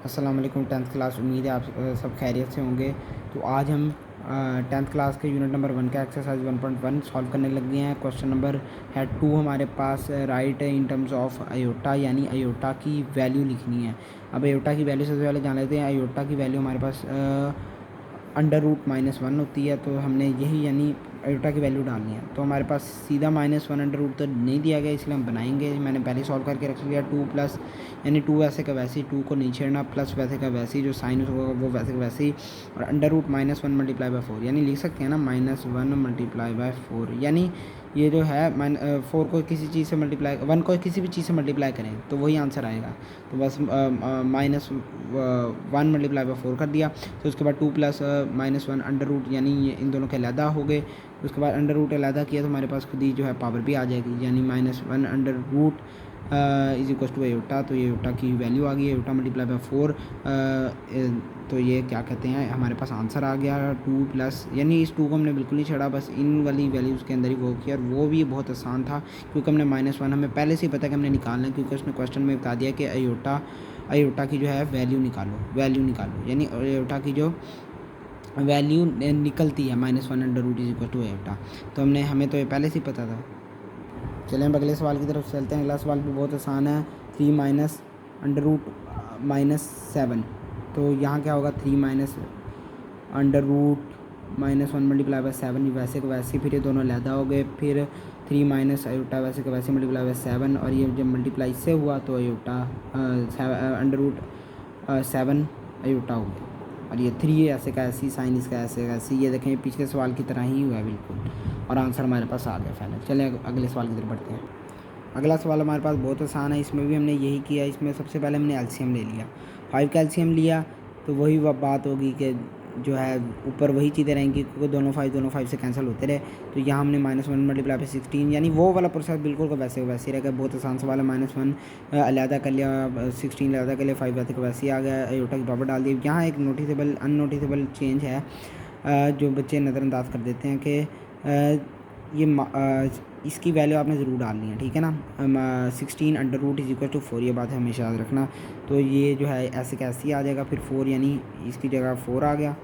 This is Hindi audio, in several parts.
अस्सलाम वालेकुम। 10th क्लास, उम्मीद है आप सब खैरियत से होंगे। तो आज हम 10th क्लास के यूनिट नंबर 1 का एक्सरसाइज 1.1 सॉल्व करने लग गए हैं। क्वेश्चन नंबर है 2 हमारे पास। Right in terms of iota, यानी अयोटा की वैल्यू लिखनी है। अब अयोटा की वैल्यू सबसे पहले जान लेते हैं। अयोटा की वैल्यू हमारे पास √-1 होती है, तो हमने यही यानी अयोटा की वैल्यू डालनी है। तो हमारे पास सीधा -1 तो नहीं दिया गया, इसलिए हम बनाएंगे। मैंने पहले सॉल्व करके रख लिया। 2 प्लस यानी 2 वैसे का वैसे ही, 2 को नहीं छेड़ना, प्लस वैसे का वैसे ही, जो साइन होगा वो वैसे का वैसे ही, और √-1 मल्टीप्लाई बाय 4 यानी लिख सकते हैं ना -1 मल्टीप्लाई बाय 4। यानी ये जो है 4 को किसी चीज़ से मल्टीप्लाई, 1 को किसी भी चीज़ से मल्टीप्लाई करें तो वही आंसर आएगा। तो बस -1 मल्टीप्लाई बाय 4 कर दिया। तो उसके बाद 2 प्लस -1 यानी ये इन दोनों के अलहदा हो गए। उसके बाद अंडर रूट अलहदा किया तो हमारे पास खुद ही जो है पावर भी आ जाएगी, यानी -1 इज इक्वल टू अयोटा। तो ये अयोटा की वैल्यू आ गई, अयोटा मल्टीप्लाई बाय 4। तो ये क्या कहते हैं, हमारे पास आंसर आ गया 2 प्लस, यानी इस 2 को हमने बिल्कुल नहीं छेड़ा, बस इन वाली वैल्यूज़ के अंदर ही वो किया। और वो भी बहुत आसान था, क्योंकि हमने -1 हमें पहले से ही पता है कि हमने निकालना है, क्योंकि उसने क्वेश्चन में बता दिया कि अयोटा की जो है वैल्यू निकालो, यानी अयोटा की जो वैल्यू निकलती है -1 इज इक्वल टू अयोटा। तो हमें तो ये पहले से ही पता था। चलें अब अगले सवाल की तरफ चलते हैं। अगला सवाल भी बहुत आसान है। 3 माइनस √-7। तो यहाँ क्या होगा, 3 माइनस √-1 मल्टीप्लाई बाय 7, वैसे को वैसे, फिर ये दोनों अलहदा हो गए। फिर 3 माइनस अयोटा वैसे को वैसे मल्टीप्लाई बाय 7, और ये जब मल्टीप्लाई इससे हुआ तो अयोटा √7 अयोटा हो गया। और ये 3 ऐसे का ऐसी, साइन इसका ऐसे का ऐसी। ये देखें पिछले सवाल की तरह ही हुआ है बिल्कुल, और आंसर हमारे पास आ गया फाइनल। चलें अगले सवाल की तरफ बढ़ते हैं। अगला सवाल हमारे पास बहुत आसान है, इसमें भी हमने यही किया। इसमें सबसे पहले हमने एलसीएम ले लिया, 5 का एलसीएम लिया। तो वही बात होगी कि जो है ऊपर वही चीज़ें रहेंगी, क्योंकि दोनों 5 से कैंसिल होते रहे। तो यहाँ हमने -1 मल्टीप्लाई बाय 16, यानी वो वाला प्रोसेस बिल्कुल को वैसे ही रहेगा। बहुत आसान सवाल है। -1 अलहदा कर लिया, 16 अलहदा कर लिया, 5 वैसे को वैसे ही आ गया। अयोटा की पावर डाल दी। यहाँ एक अननोटिसेबल चेंज है जो बच्चे नज़रअंदाज कर देते हैं कि ये इसकी वैल्यू आपने ज़रूर डालनी है, ठीक है ना। 16 under root is equal to 4, ये बात है हमेशा याद रखना। तो ये जो है ऐसे कैसे ही आ जाएगा, फिर 4 यानी इसकी जगह 4 आ गया,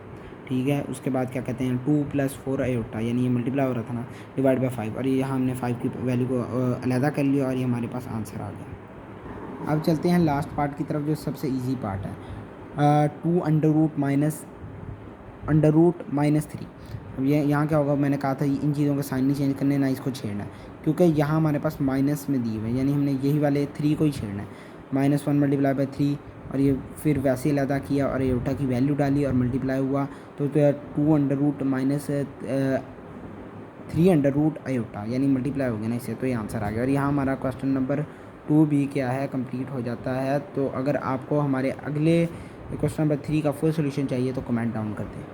ठीक है। उसके बाद क्या कहते हैं 2 + 4 अयोटा, यानी ये मल्टीप्लाई हो रहा था ना, डिवाइड बाय 5, और ये यहाँ हमने 5 की वैल्यू को अलहदा कर लिया, और ये हमारे पास आंसर आ गया। अब चलते हैं लास्ट पार्ट की तरफ, जो सबसे ईजी पार्ट है। 2 अंडर रूट -3। अब ये यहाँ क्या होगा, मैंने कहा था इन चीज़ों के साइन नहीं चेंज करने, ना इसको छेड़ना है, क्योंकि यहाँ हमारे पास माइनस में दी हुए है, यानी हमने यही वाले 3 को ही छेड़ना है। -1 मल्टीप्लाई बाय 3, और ये फिर वैसे ही अलहदा किया, और अयोटा की वैल्यू डाली और मल्टीप्लाई हुआ। तो 2 under root -3 under root iota, यानी मल्टीप्लाई हो गया ना इससे, तो ये आंसर आ गया। और यहाँ हमारा क्वेश्चन नंबर 2 भी क्या है, कंप्लीट हो जाता है। तो अगर आपको हमारे अगले क्वेश्चन नंबर 3 का फुल सोल्यूशन चाहिए तो कमेंट डाउन कर दें।